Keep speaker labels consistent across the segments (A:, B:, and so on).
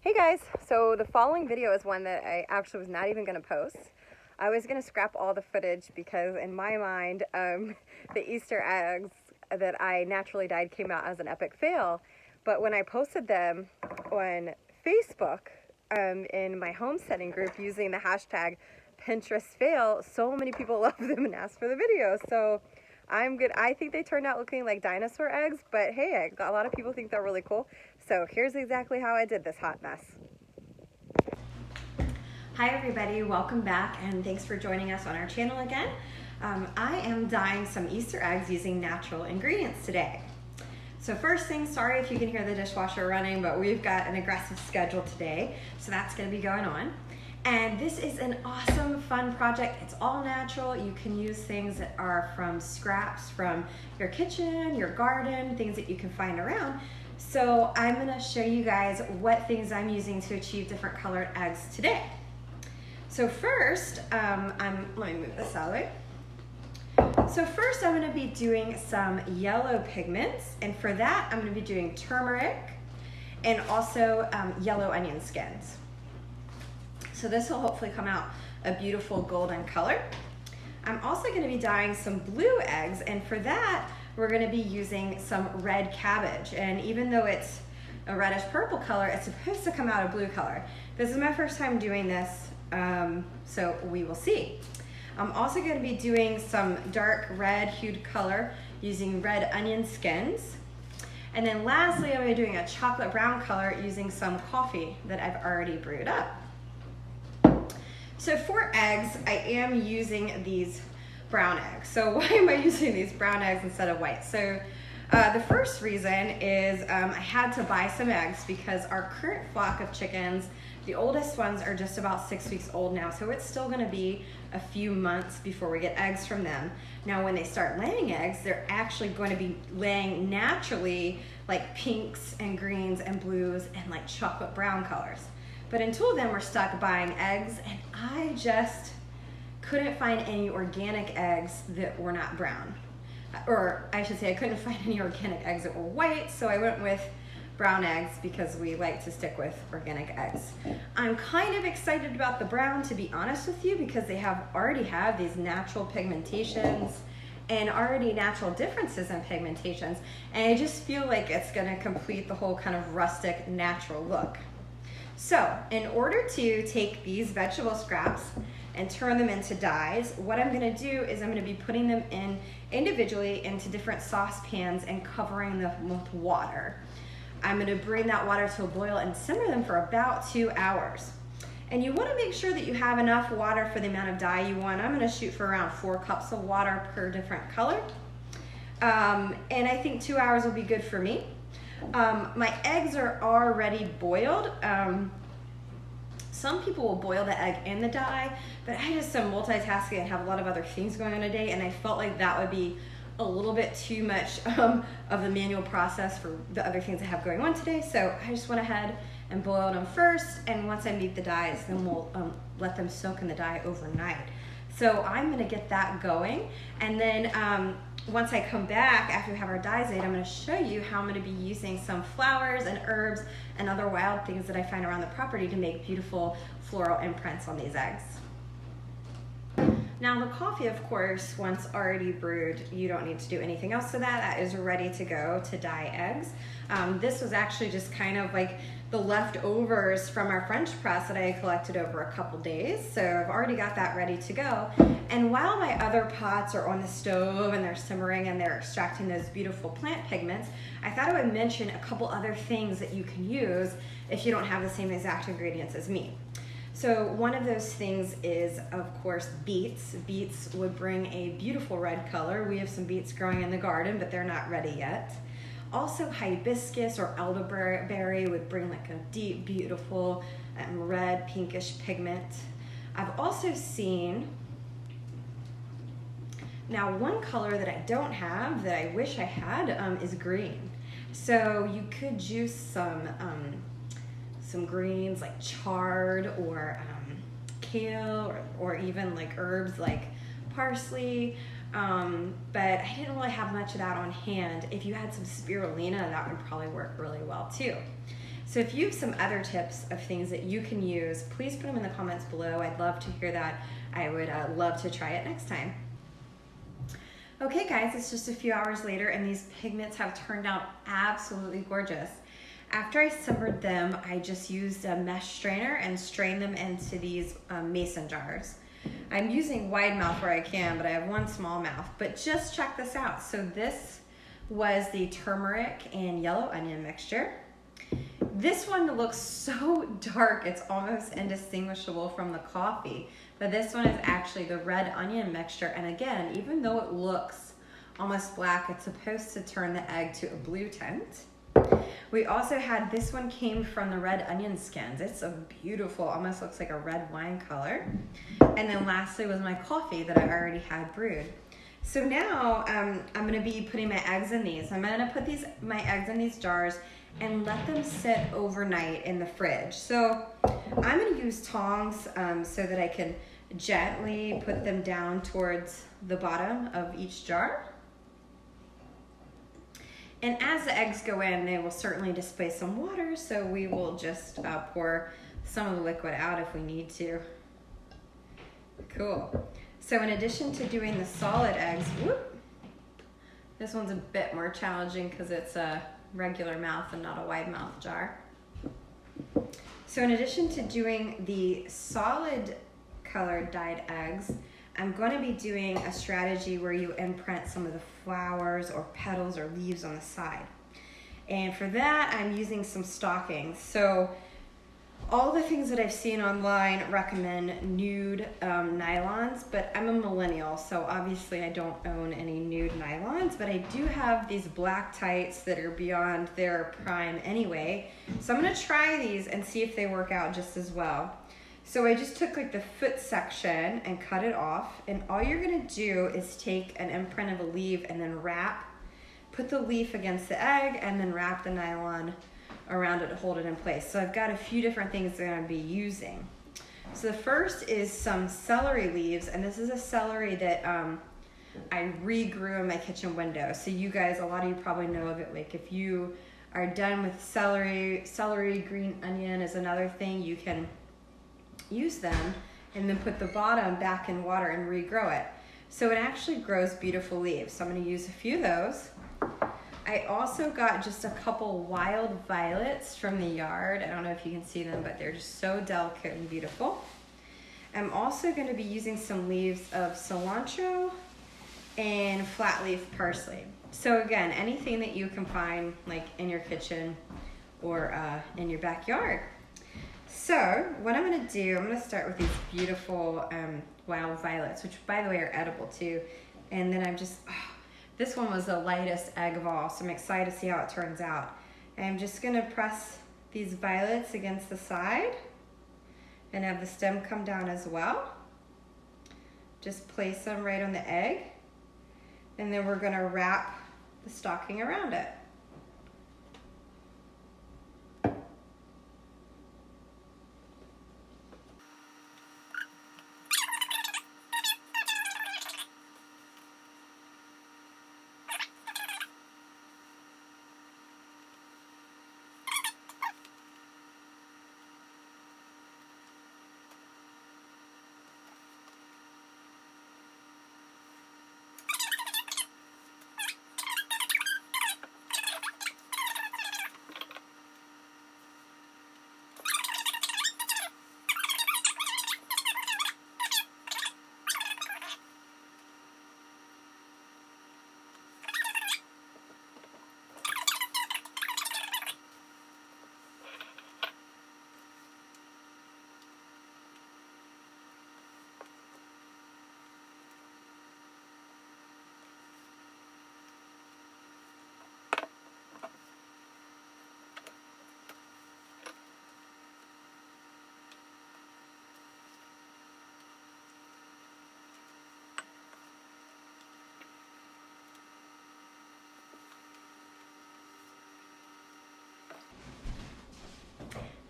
A: Hey guys, so the following video is one that I actually was not even going to post. I was going to scrap all the footage because in my mind, the Easter eggs that I naturally dyed came out as an epic fail. But when I posted them on Facebook in my homesteading group using the hashtag Pinterest fail, so many people loved them and asked for the video. So I think they turned out looking like dinosaur eggs, but hey, a lot of people think they're really cool. So here's exactly how I did this hot mess. Hi everybody, welcome back and thanks for joining us on our channel again. I am dyeing some Easter eggs using natural ingredients today. So first thing, sorry if you can hear the dishwasher running, but we've got an aggressive schedule today, so that's going to be going on. And this is an awesome, fun project. It's all natural. You can use things that are from scraps from your kitchen, your garden, things that you can find around. So I'm going to show you guys what things I'm using to achieve different colored eggs today. So first, let me move this out of the way. So first I'm going to be doing some yellow pigments, and for that I'm going to be doing turmeric and also yellow onion skins. So this will hopefully come out a beautiful golden color. I'm also going to be dyeing some blue eggs, and for that we're going to be using some red cabbage. And even though it's a reddish purple color, it's supposed to come out a blue color. This is my first time doing this, so we will see. I'm also going to be doing some dark red hued color using red onion skins. And then lastly, I'm going to be doing a chocolate brown color using some coffee that I've already brewed up. So for eggs, I am using these brown eggs. So why am I using these brown eggs instead of white? So the first reason is I had to buy some eggs because our current flock of chickens, the oldest ones are just about 6 weeks old now, so it's still going to be a few months before we get eggs from them. Now when they start laying eggs, they're actually going to be laying naturally like pinks and greens and blues and like chocolate brown colors. But until then, we're stuck buying eggs, and I just couldn't find any organic eggs that were not brown. Or I should say I couldn't find any organic eggs that were white, so I went with brown eggs because we like to stick with organic eggs. I'm kind of excited about the brown, to be honest with you, because they already have these natural pigmentations and already natural differences in pigmentations, and I just feel like it's gonna complete the whole kind of rustic, natural look. So in order to take these vegetable scraps and turn them into dyes, what I'm going to do is I'm going to be putting them in individually into different saucepans and covering them with water. I'm going to bring that water to a boil and simmer them for about 2 hours. And you want to make sure that you have enough water for the amount of dye you want. I'm going to shoot for around 4 cups of water per different color. And I think 2 hours will be good for me. My eggs are already boiled. Some people will boil the egg in the dye, but I just am multitasking and have a lot of other things going on today, and I felt like that would be a little bit too much of the manual process for the other things I have going on today. So I just went ahead and boiled them first, and once I meet the dyes, then we'll let them soak in the dye overnight. So I'm gonna get that going, and then once I come back after we have our dyes made, I'm going to show you how I'm going to be using some flowers and herbs and other wild things that I find around the property to make beautiful floral imprints on these eggs. Now the coffee, of course, once already brewed, you don't need to do anything else to that. That is ready to go to dye eggs. This was actually just kind of like the leftovers from our French press that I collected over a couple days. So I've already got that ready to go. And while my other pots are on the stove and they're simmering and they're extracting those beautiful plant pigments, I thought I would mention a couple other things that you can use if you don't have the same exact ingredients as me. So one of those things is, of course, beets. Beets would bring a beautiful red color. We have some beets growing in the garden, but they're not ready yet. Also, hibiscus or elderberry would bring like a deep, beautiful red, pinkish pigment. I've also seen, now one color that I don't have that I wish I had is green. So you could juice some greens like chard or kale or even like herbs like parsley. But I didn't really have much of that on hand. If you had some spirulina, that would probably work really well too. So if you have some other tips of things that you can use, please put them in the comments below. I'd love to hear that. I would love to try it next time. Okay guys, it's just a few hours later and these pigments have turned out absolutely gorgeous. After I simmered them, I just used a mesh strainer and strained them into these mason jars. I'm using wide mouth where I can, but I have one small mouth. But just check this out. So this was the turmeric and yellow onion mixture. This one looks so dark, it's almost indistinguishable from the coffee. But this one is actually the red onion mixture. And again, even though it looks almost black, it's supposed to turn the egg to a blue tint. We also had, this one came from the red onion skins. It's a beautiful, almost looks like a red wine color. And then lastly was my coffee that I already had brewed. So now I'm gonna be putting my eggs in these. I'm gonna put my eggs in these jars and let them sit overnight in the fridge. So I'm gonna use tongs so that I can gently put them down towards the bottom of each jar. And as the eggs go in, they will certainly displace some water, so we will just pour some of the liquid out if we need to. Cool. So in addition to doing the solid eggs, this one's a bit more challenging because it's a regular mouth and not a wide mouth jar. So in addition to doing the solid colored dyed eggs, I'm going to be doing a strategy where you imprint some of the flowers or petals or leaves on the side. And for that, I'm using some stockings. So all the things that I've seen online recommend nude nylons, but I'm a millennial, so obviously I don't own any nude nylons, but I do have these black tights that are beyond their prime anyway. So I'm gonna try these and see if they work out just as well. So I just took like the foot section and cut it off, and all you're gonna do is take an imprint of a leaf and then put the leaf against the egg and then wrap the nylon around it to hold it in place. So I've got a few different things that I'm gonna be using. So the first is some celery leaves, and this is a celery that I regrew in my kitchen window. So you guys, a lot of you probably know of it. Like if you are done with celery, green onion is another thing. You can use them and then put the bottom back in water and regrow it. So it actually grows beautiful leaves. So I'm gonna use a few of those. I also got just a couple wild violets from the yard. I don't know if you can see them, but they're just so delicate and beautiful. I'm also gonna be using some leaves of cilantro and flat leaf parsley. So again, anything that you can find like in your kitchen or in your backyard. So what I'm gonna do, I'm gonna start with these beautiful wild violets, which by the way are edible too. And then I'm just, this one was the lightest egg of all, so I'm excited to see how it turns out. And I'm just gonna press these violets against the side and have the stem come down as well. Just place them right on the egg. And then we're gonna wrap the stocking around it.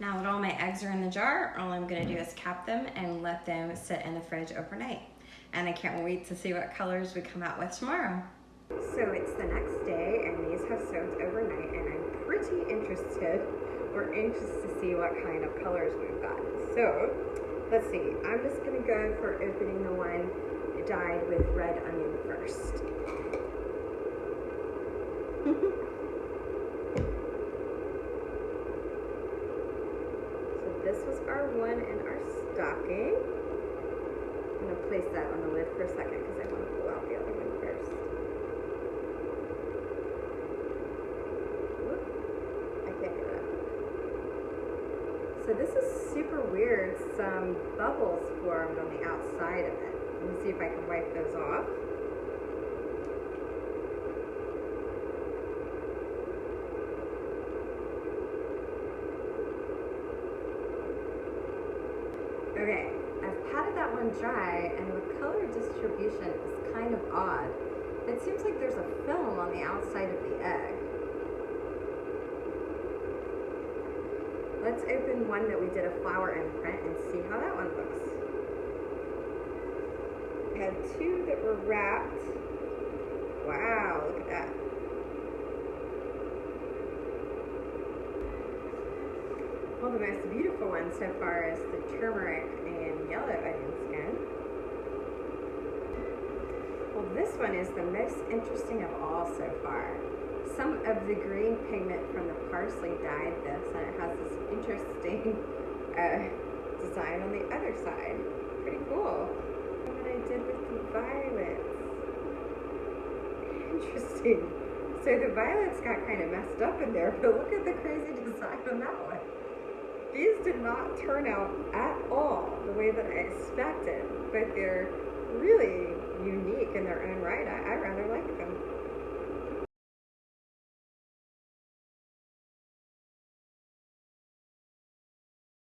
A: Now that all my eggs are in the jar, all I'm gonna do is cap them and let them sit in the fridge overnight. And I can't wait to see what colors we come out with tomorrow. So it's the next day and these have soaked overnight, and I'm pretty interested we're anxious to see what kind of colors we've got. So, let's see. I'm just going to go for opening the one dyed with red onion first. So this was our one in our stocking. I'm going to place that on the lid for a second because I want to pull out the other one first. Whoop. I can't get it up. So this is super weird. Some bubbles formed on the outside of it. Let me see if I can wipe those off. Okay, I've patted that one dry, and the color distribution is kind of odd. It seems like there's a film on the outside of the egg. Let's open one that we did a flower imprint and see how that one looks. I had two that were wrapped. Wow, look at that. Well, the most beautiful one so far is the turmeric and yellow onion skin. Well, this one is the most interesting of all so far. Some of the green pigment from the parsley dyed this, and it has this interesting design on the other side. Pretty cool. And what I did with the violets. Interesting. So the violets got kind of messed up in there, but look at the crazy design on that one. These did not turn out at all the way that I expected, but they're really unique in their own right. I rather like them.